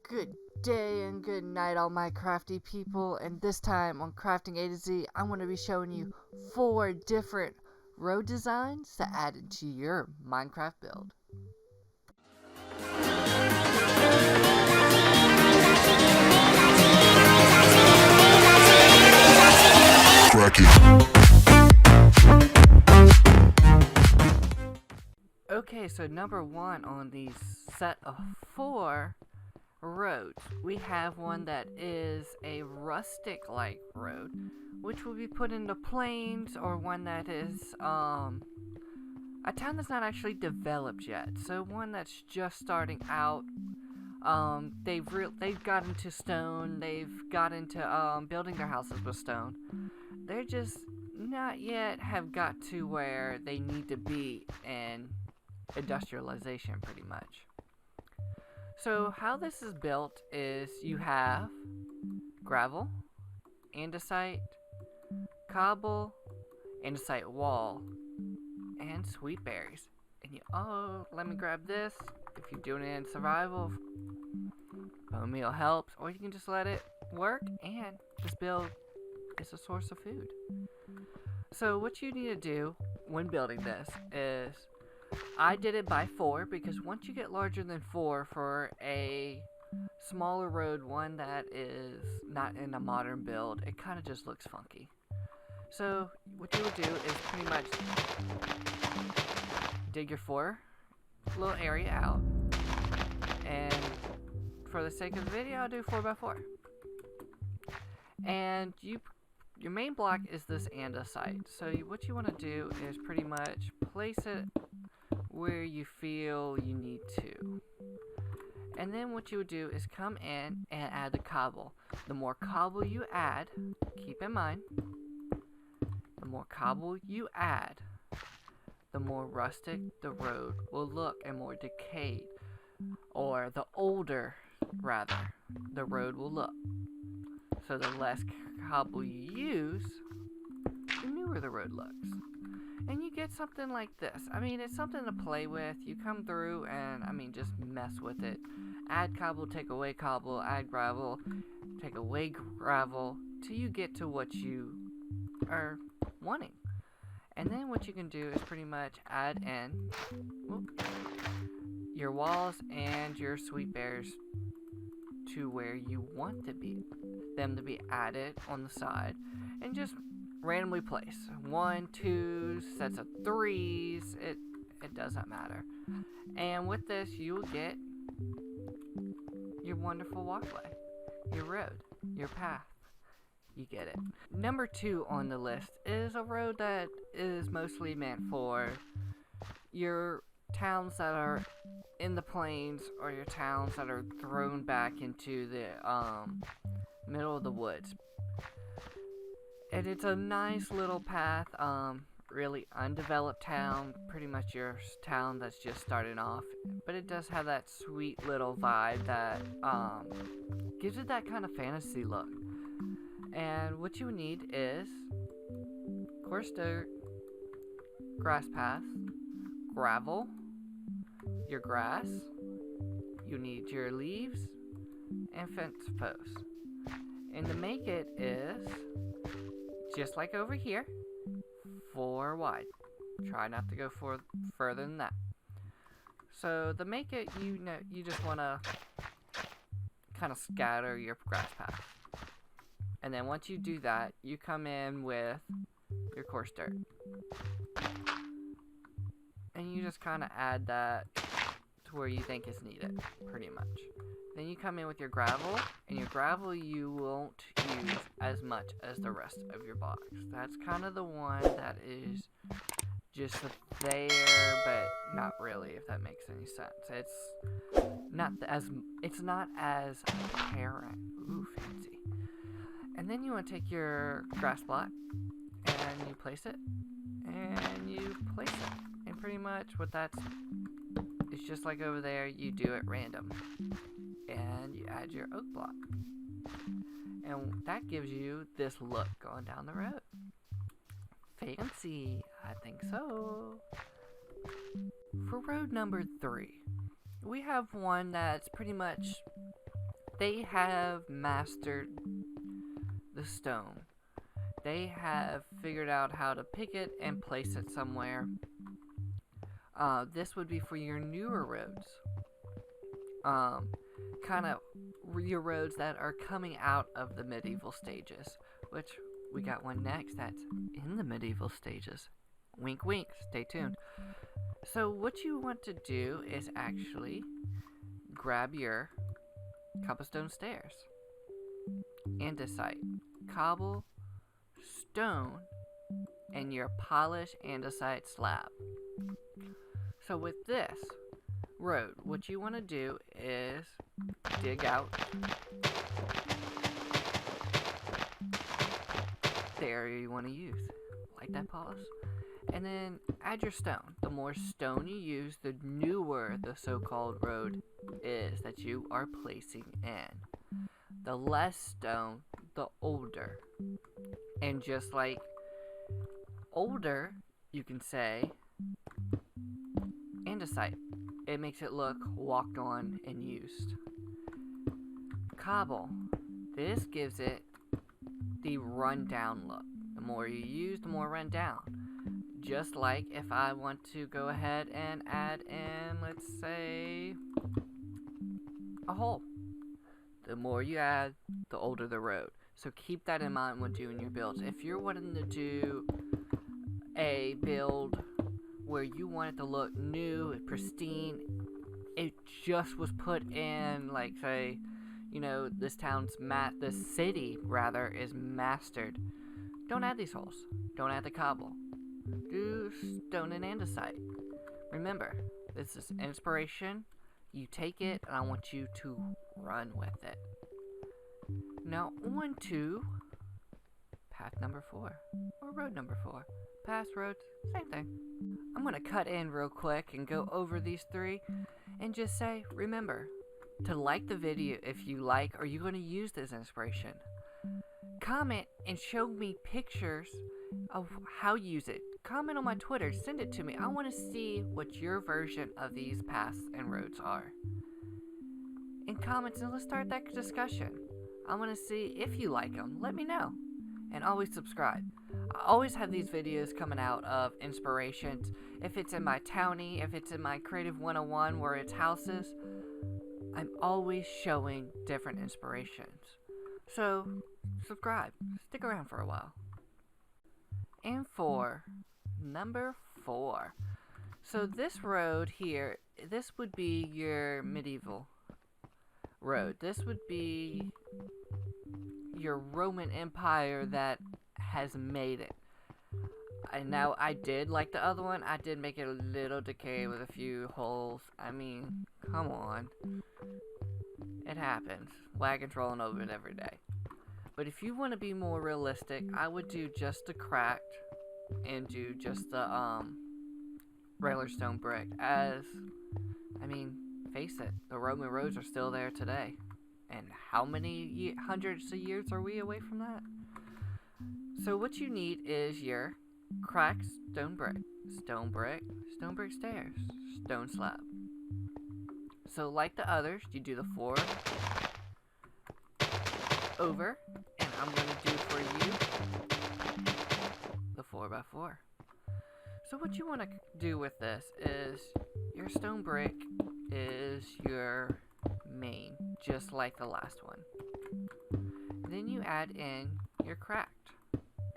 Good day and good night, all my crafty people. And this time on Crafting A to Z, I'm going to be showing you 4 different road designs to add into your Minecraft build. Okay, so number 1 on these set of 4 roads, we have one that is a rustic-like road, which will be put into plains, or one that is a town that's not actually developed yet. So one that's just starting out. They've got into stone. They've got into building their houses with stone. They're just not yet have got to where they need to be in industrialization, pretty much. So how this is built is you have gravel, andesite, cobble, andesite wall, and sweet berries. And let me grab this. If you're doing it in survival, bone meal helps, or you can just let it work and just build. It's a source of food. So what you need to do when building this is, I did it by 4 because once you get larger than 4 for a smaller road, one that is not in a modern build, it kind of just looks funky. So what you would do is pretty much dig your 4 little area out, and for the sake of the video, I'll do 4x4. And your main block is this andesite. So what you want to do is pretty much place it where you feel you need to. And then what you would do is come in and add the cobble. The more cobble you add, keep in mind, the more cobble you add, the more rustic the road will look and more decayed, or the older, rather, the road will look. So the less cobble you use, the newer the road looks. And you get something like this. I mean, it's something to play with. You come through and, just mess with it. Add cobble, take away cobble, add gravel, take away gravel, till you get to what you are wanting. And then what you can do is pretty much add in your walls and your sweet bears to where you want them to be added on the side, and just randomly place 1, 2 sets of 3s. It doesn't matter. And with this, you will get your wonderful walkway, your road, your path. You get it. Number 2 on the list is a road that is mostly meant for your towns that are in the plains, or your towns that are thrown back into the middle of the woods. And it's a nice little path, really undeveloped town, pretty much your town that's just starting off, but it does have that sweet little vibe that gives it that kind of fantasy look. And what you need is coarse dirt, grass path, gravel, your grass, you need your leaves, and fence posts. And to make it is just like over here, 4 wide. Try not to go further than that. So to make it, you just want to kind of scatter your grass path. And then once you do that, you come in with your coarse dirt. And you just kind of add that to where you think is needed, pretty much. Then you come in with your gravel, and your gravel you won't use as much as the rest of your blocks. That's kind of the one that is just there, but not really, if that makes any sense. It's not as apparent. Ooh, fancy. And then you want to take your grass block, and you place it, and you place it. And pretty much what it's just like over there, you do it random. And you add your oak block. And that gives you this look going down the road. Fancy, I think so. For road number 3, we have one that's pretty much They have mastered the stone. They have figured out how to pick it and place it somewhere. This would be for your newer roads. Kind of your roads that are coming out of the medieval stages, which we got one next that's in the medieval stages. Wink wink, stay tuned. So what you want to do is actually grab your Cobblestone Stairs, andesite, cobble, stone, and your polished andesite slab. So with this road, what you want to do is dig out the area you want to use, like that polish, and then add your stone. The more stone you use, the newer the so-called road is that you are placing in. The less stone, the older. And just like older, you can say andesite. It makes it look walked on and used. Cobble. This gives it the rundown look. The more you use, the more run down. Just like if I want to go ahead and add in, let's say, a hole. The more you add, the older the road. So keep that in mind when doing your builds. If you're wanting to do a build where you want it to look new, pristine, it just was put in, like, say, you know, this city rather is mastered. Don't add these holes. Don't add the cobble. Do stone and andesite. Remember, this is inspiration. You take it, and I want you to run with it. Now, on to path number 4, or road number 4. Paths, roads, same thing. I'm going to cut in real quick and go over these 3, and just say, remember, to like the video if you like, or you're going to use this inspiration. Comment and show me pictures of how you use it. Comment on my Twitter, send it to me. I want to see what your version of these paths and roads are. In comments, and let's start that discussion. I want to see if you like them. Let me know. And always subscribe. I always have these videos coming out of inspirations. If it's in my townie, if it's in my Creative 101 where it's houses, I'm always showing different inspirations. So, subscribe. Stick around for a while. And for number 4. So this road here, this would be your medieval road. This would be your Roman Empire that has made it. Now, I did like the other one. I did make it a little decay with a few holes. I mean, come on. It happens. Wagons rolling over it every day. But if you want to be more realistic, I would do just the cracked and do just the regular stone brick. As, I mean, face it, the Roman roads are still there today. And how many hundreds of years are we away from that? So what you need is your cracked stone brick, stone brick stairs, stone slab. So like the others, you do the 4 over, and I'm going to do for you the 4x4. So what you want to do with this is your stone brick is your main, just like the last one. Then you add in your cracked,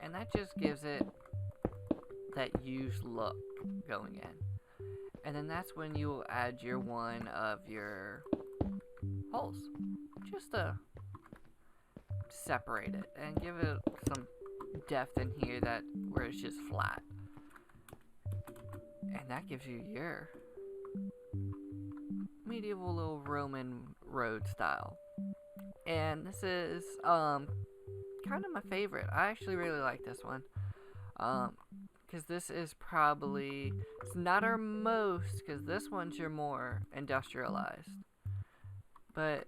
and that just gives it that used look going in. And then that's when you will add your one of your holes, just to separate it and give it some depth in here that where it's just flat. And that gives you your medieval little Roman road style. And this is kind of my favorite. I actually really like this one. Because this is probably, it's not our most, because this one's your more industrialized. But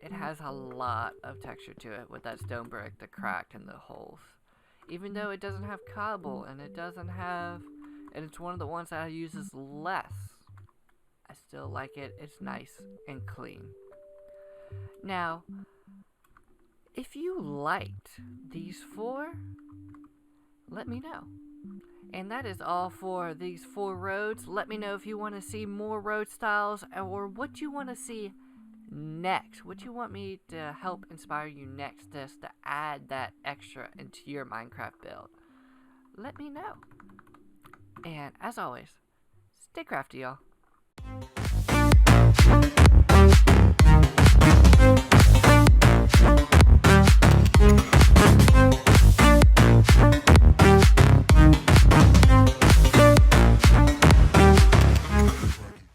it has a lot of texture to it with that stone brick, the crack, and the holes. Even though it doesn't have cobble, and it doesn't have, and it's one of the ones that uses less, I still like it. It's nice and clean. Now, if you liked these 4, let me know. And that is all for these 4 roads. Let me know if you want to see more road styles or what you want to see next. What you want me to help inspire you next, just to add that extra into your Minecraft build. Let me know. And as always, stay crafty, y'all.